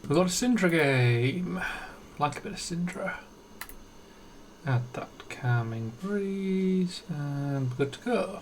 We've got a Cindra game. Like a bit of Cindra. Add that calming breeze and good to go.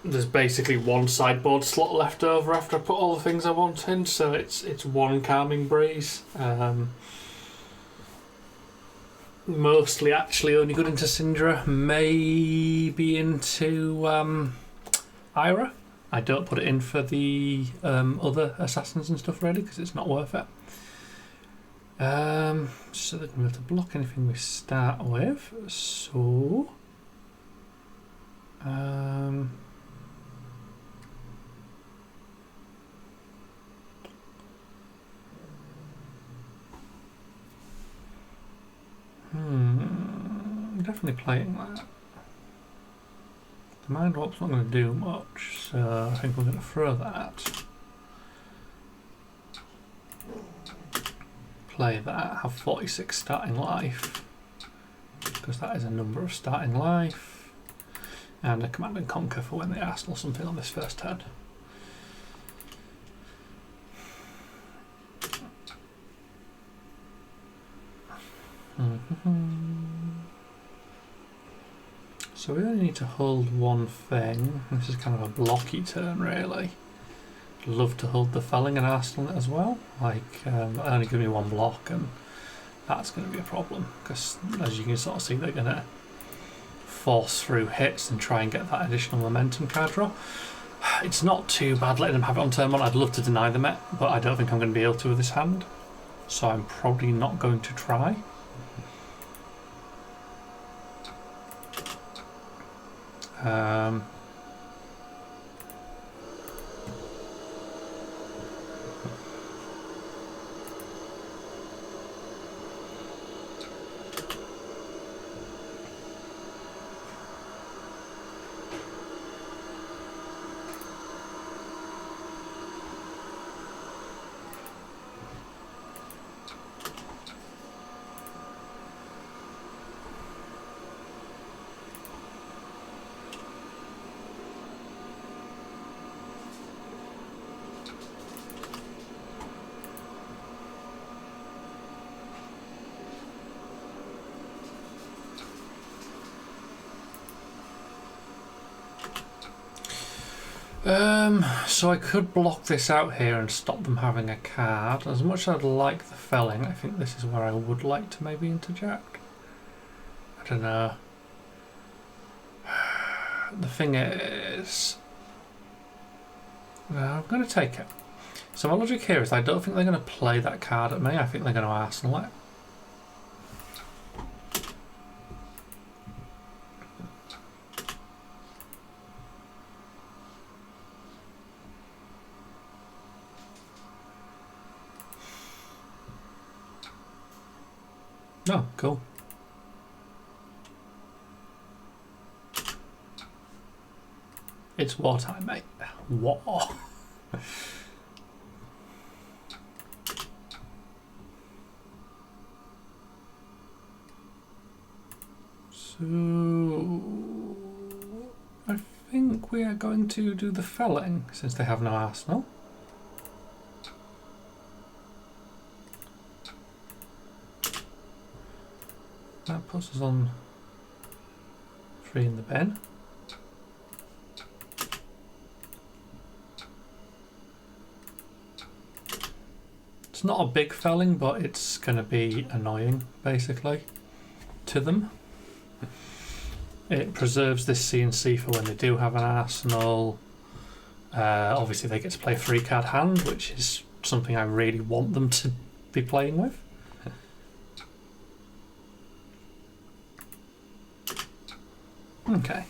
There's basically one sideboard slot left over after I put all the things I want in, so it's one calming breeze. Mostly actually only good into Cindra, maybe into Ira. I don't put it in for the other assassins and stuff really because it's not worth it. So they're going to be able to block anything we start with. So definitely playing that. The Mind Warp's not going to do much, so I think we're going to throw that. Play that, have 46 starting life, because that is a number of starting life, and a Command and Conquer for when they Arsenal something on this first turn. So we only need to hold one thing. This is kind of a blocky turn really. I'd love to hold the Felling and Arsenal as well. Like, only give me one block and that's going to be a problem because as you can sort of see they're going to force through hits and try and get that additional momentum card draw. It's not too bad letting them have it on turn one. I'd love to deny them it, but I don't think I'm going to be able to with this hand. So I'm probably not going to try. So I could block this out here and stop them having a card. As much as I'd like the Felling, I think this is where I would like to maybe interject. I don't know. The thing is, I'm going to take it. So my logic here is I don't think they're going to play that card at me. I think they're going to Arsenal it. Oh, cool. It's wartime, mate. War. So I think we are going to do the Felling since they have no Arsenal. That puts us on 3 in the bin. It's not a big Felling, but it's going to be annoying, basically, to them. It preserves this C&C for when they do have an Arsenal. Obviously, they get to play a 3-card hand, which is something I really want them to be playing with. Okay.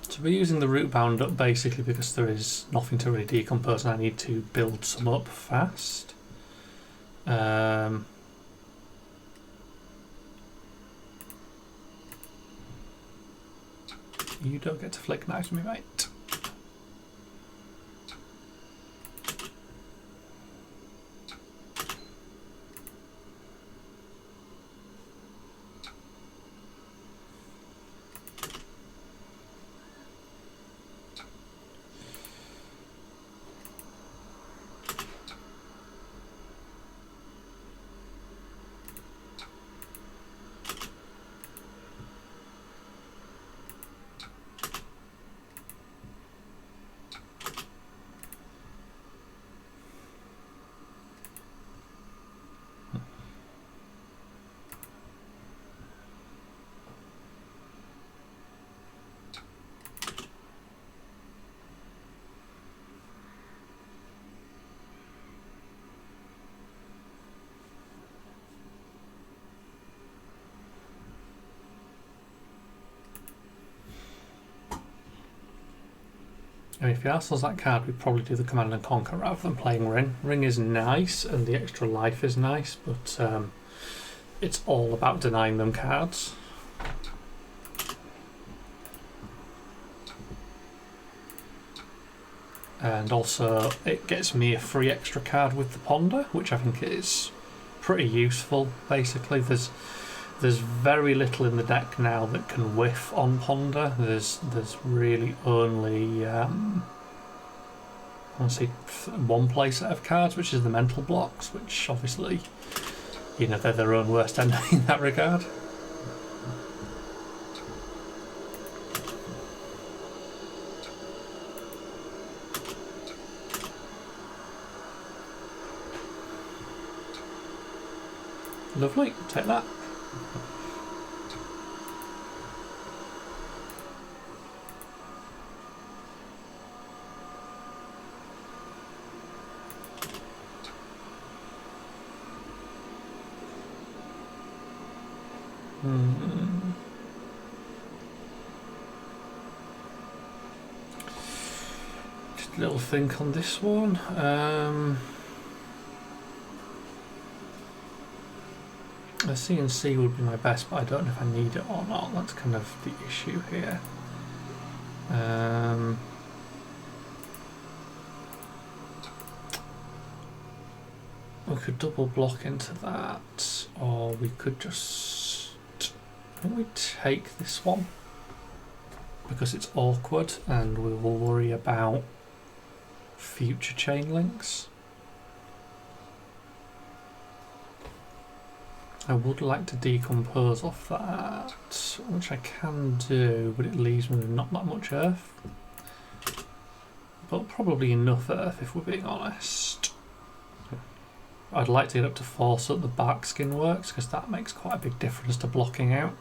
So we're using the root bound up basically because there is nothing to really decompose and I need to build some up fast. You don't get to flick knives me, mate. I mean, if he Arsenal's that card, we'd probably do the Command and Conquer rather than playing Ring. Ring is nice, and the extra life is nice, but it's all about denying them cards. And also, it gets me a free extra card with the Ponder, which I think is pretty useful, basically. There's very little in the deck now that can whiff on Ponder. There's really only honestly one play set of cards, which is the mental blocks, which obviously, you know, they're their own worst enemy in that regard. Lovely, take that. Just a little think on this one. A CNC would be my best, but I don't know if I need it or not. That's kind of the issue here. We could double block into that, or we could just... Why don't we take this one? Because it's awkward and we will worry about future chain links. I would like to decompose off that, which I can do, but it leaves me with not that much earth. But probably enough earth if we're being honest. I'd like to get up to 4 so that the bark skin works, because that makes quite a big difference to blocking out.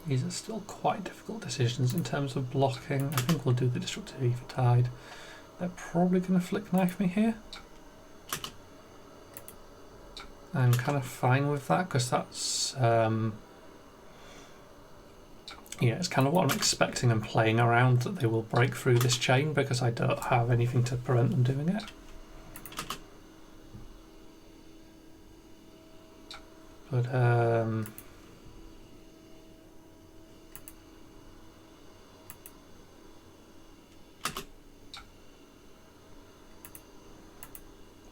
These are still quite difficult decisions in terms of blocking. I think we'll do the Destructive Ether Tide. They're probably going to flick knife me here. I'm kind of fine with that because that's, yeah, it's kind of what I'm expecting and playing around, that they will break through this chain because I don't have anything to prevent them doing it. But,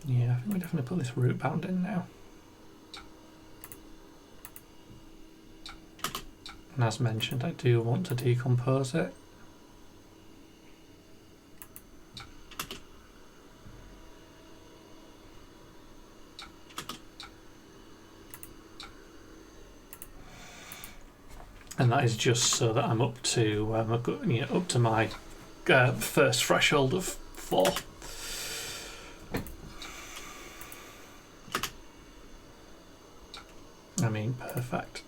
yeah, I think we definitely put this root bound in now. And as mentioned, I do want to decompose it. And that is just so that I'm up to up to my first threshold of 4. I mean, perfect.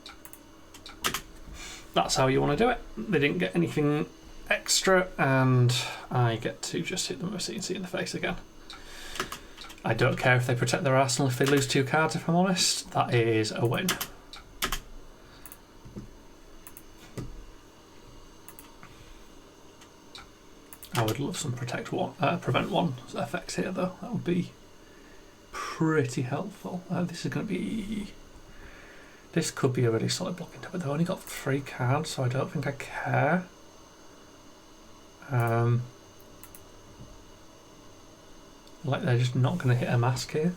That's how you want to do it. They didn't get anything extra, and I get to just hit them with a CNC in the face again. I don't care if they protect their arsenal if they lose 2 cards, if I'm honest. That is a win. I would love some prevent 1 effects here, though. That would be pretty helpful. This is going to be... This could be a really solid blocking tip, but they've only got 3 cards, so I don't think I care. Like they're just not going to hit a mask here.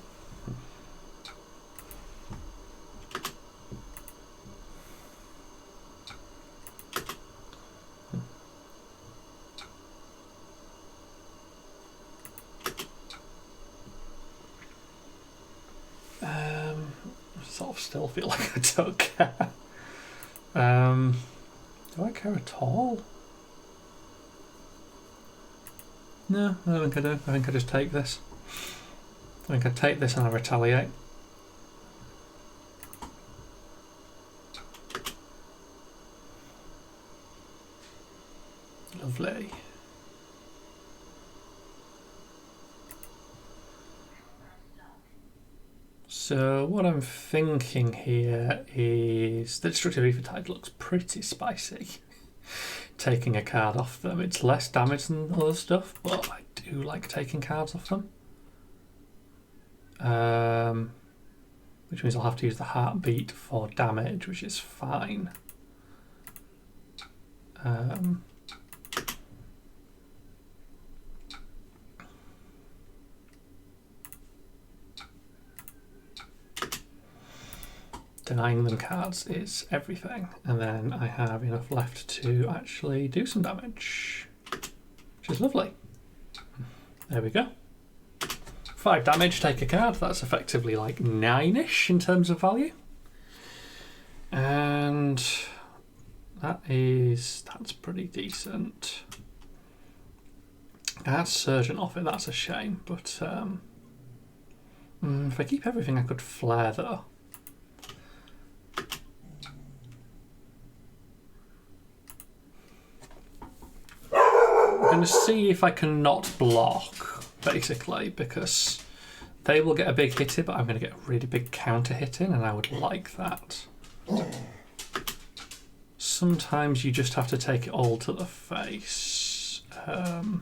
Sort of still feel like I don't care. Do I care at all? No, I don't think I do. I think I just take this. I think I take this and I retaliate. Lovely. So what I'm thinking here is the Destructive Eventide looks pretty spicy. Taking a card off them. It's less damage than other stuff, but I do like taking cards off them. Which means I'll have to use the Heartbeat for damage, which is fine. Denying them cards is everything, and then I have enough left to actually do some damage, which is lovely. There we go. 5 damage, take a card. That's effectively like 9-ish in terms of value. And that's pretty decent. I had Surgeon off it, that's a shame, but if I keep everything I could flare though. I'm going to see if I can not block, basically, because they will get a big hit in, but I'm going to get a really big counter hit in, and I would like that. Sometimes you just have to take it all to the face. And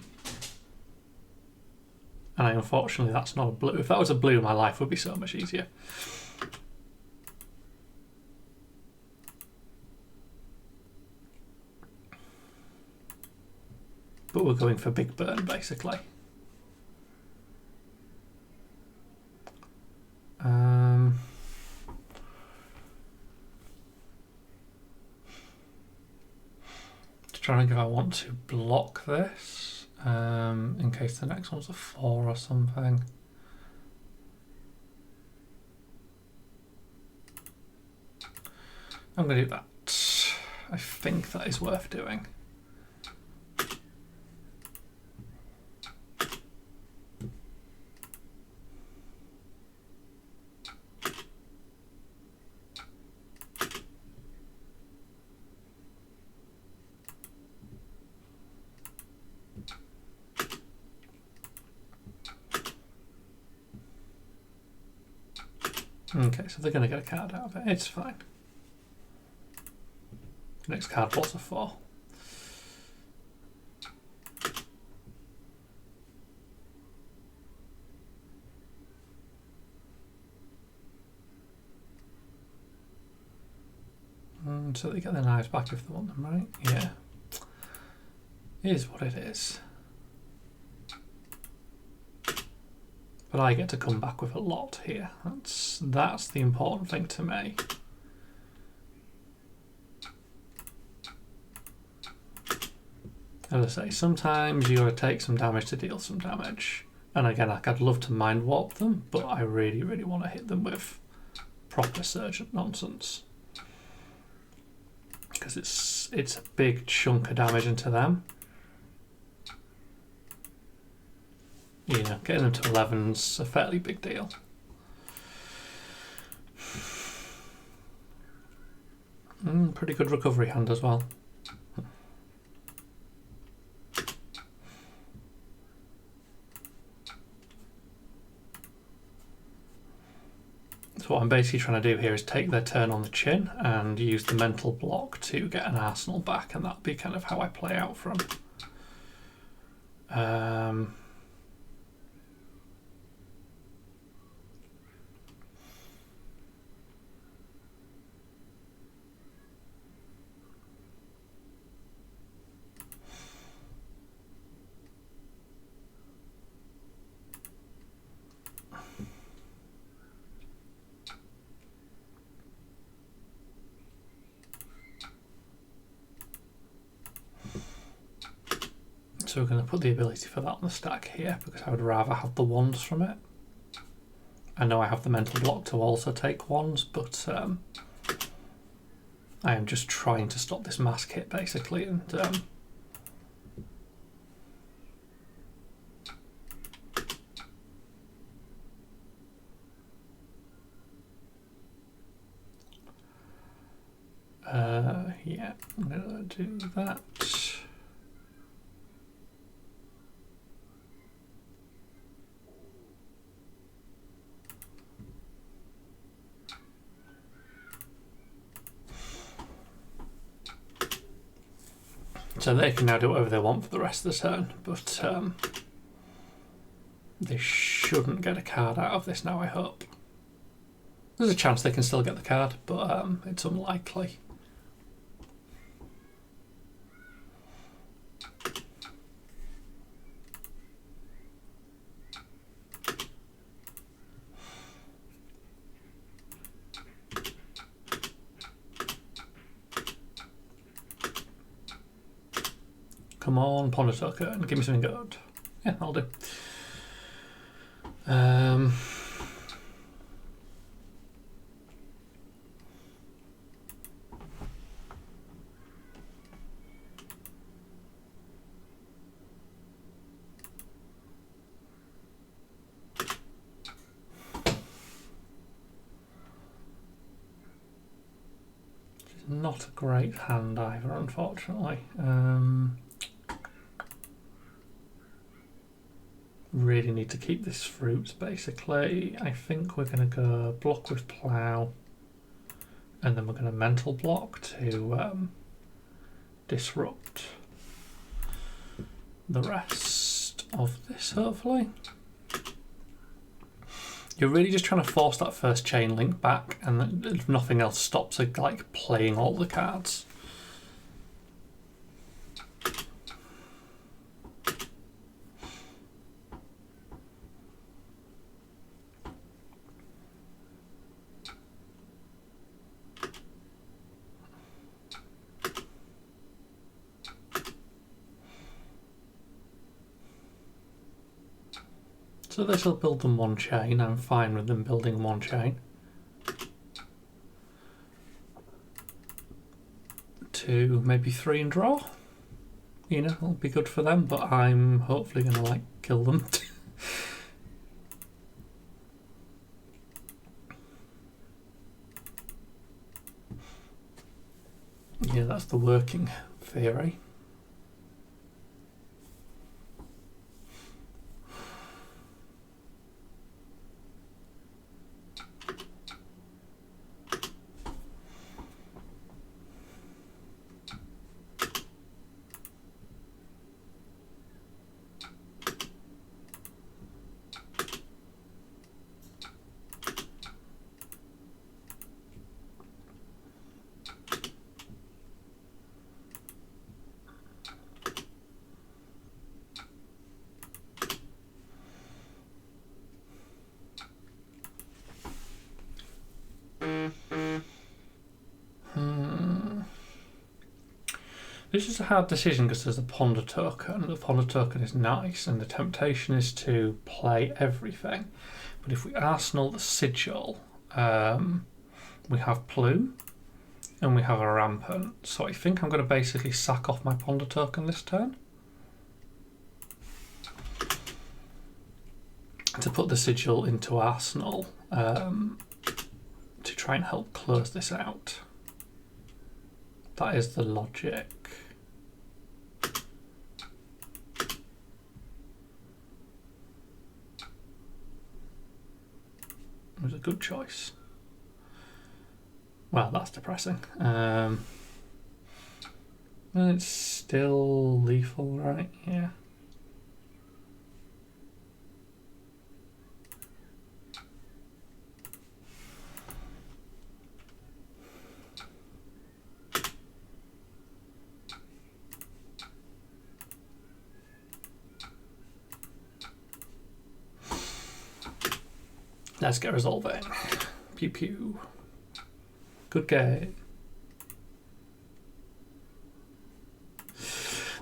unfortunately, that's not a blue. If that was a blue, my life would be so much easier. But we're going for big burn, basically. Just trying to think if I want to block this, in case the next one's a 4 or something. I'm going to do that. I think that is worth doing. Okay, so they're going to get a card out of it. It's fine. Next card was a 4. So they get their knives back if they want them, right? Yeah. It is what it is. But I get to come back with a lot here. That's the important thing to me. As I say, sometimes you gotta take some damage to deal some damage. And again, I'd love to mind warp them, but I really, really want to hit them with proper Surgeon nonsense. Because it's a big chunk of damage into them. You know, getting them to 11's a fairly big deal. Pretty good recovery hand as well. So what I'm basically trying to do here is take their turn on the chin and use the mental block to get an arsenal back, and that'll be kind of how I play out from. So we're going to put the ability for that on the stack here because I would rather have the wands from it. I know I have the mental block to also take wands, but I am just trying to stop this mask hit basically, and yeah, I'm going to do that. So they can now do whatever they want for the rest of the turn, but they shouldn't get a card out of this now, I hope. There's a chance they can still get the card, but it's unlikely. Come on, Ponder Token, give me something good. Yeah, I'll do. Not a great hand either, unfortunately. Really need to keep this fruit, basically. I think we're going to go block with plough, and then we're going to mental block to disrupt the rest of this, hopefully. You're really just trying to force that first chain link back, and if nothing else stops it, like playing all the cards. So this will build them one chain. I'm fine with them building one chain. 2, maybe 3 and draw. You know, it'll be good for them, but I'm hopefully going to like kill them. Yeah, that's the working theory. This is a hard decision because there's a Ponder Token. The Ponder Token is nice, and the temptation is to play everything. But if we arsenal the Sigil, we have Plume, and we have a Rampant. So I think I'm going to basically sack off my Ponder Token this turn to put the Sigil into Arsenal to try and help close this out. That is the logic. It was a good choice. Well, that's depressing. It's still lethal, right? Yeah. Let's get resolving. Pew pew. Good game.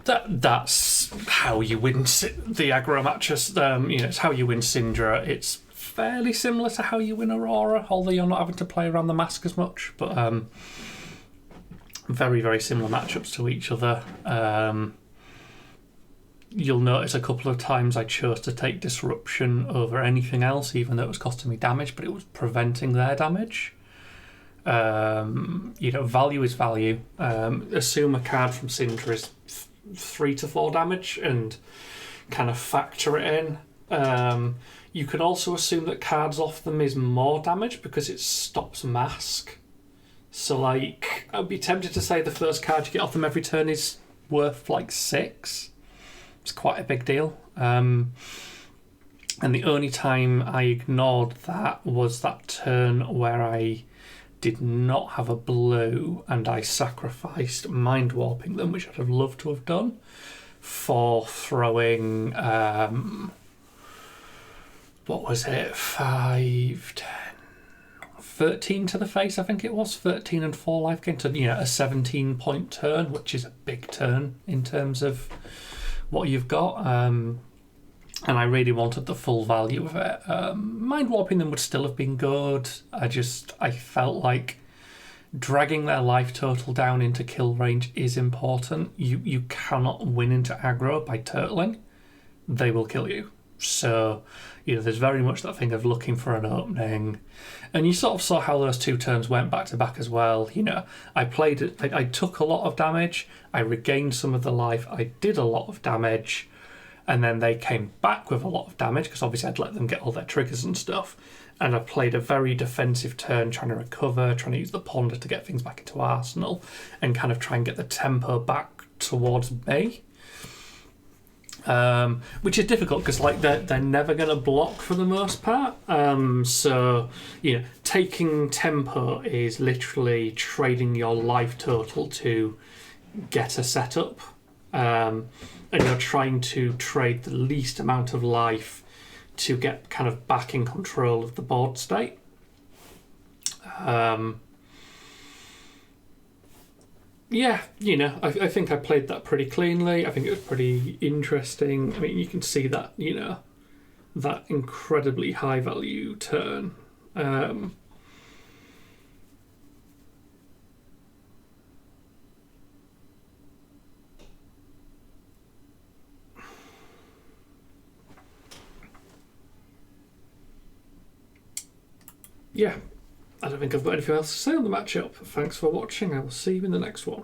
That's how you win the aggro matches. You know, it's how you win Cindra. It's fairly similar to how you win Aurora, although you're not having to play around the mask as much. But very, very similar matchups to each other. You'll notice a couple of times I chose to take Disruption over anything else, even though it was costing me damage, but it was preventing their damage. You know, value is value. Assume a card from Cindra is 3 to 4 damage and kind of factor it in. You could also assume that cards off them is more damage because it stops mask. So, like, I'd be tempted to say the first card you get off them every turn is worth like 6. It's quite a big deal. And the only time I ignored that was that turn where I did not have a blue and I sacrificed mind warping them, which I'd have loved to have done, for throwing what was it, 5, 10, 13 to the face, I think it was, 13 and 4 life gain to, a 17-point turn, which is a big turn in terms of what you've got. And I really wanted the full value of it. Mind warping them would still have been good. I felt like dragging their life total down into kill range is important. You cannot win into aggro by turtling. They will kill you. So, there's very much that thing of looking for an opening. And you sort of saw how those 2 turns went back to back as well. I played it, I took a lot of damage, I regained some of the life, I did a lot of damage, and then they came back with a lot of damage, because obviously I'd let them get all their triggers and stuff. And I played a very defensive turn, trying to recover, trying to use the ponder to get things back into Arsenal, and kind of try and get the tempo back towards me. Which is difficult because they're never going to block for the most part. So taking tempo is literally trading your life total to get a setup, and you're trying to trade the least amount of life to get kind of back in control of the board state. I think I played that pretty cleanly. I think it was pretty interesting. I mean, you can see that, that incredibly high value turn. I don't think I've got anything else to say on the matchup. Thanks for watching. I will see you in the next one.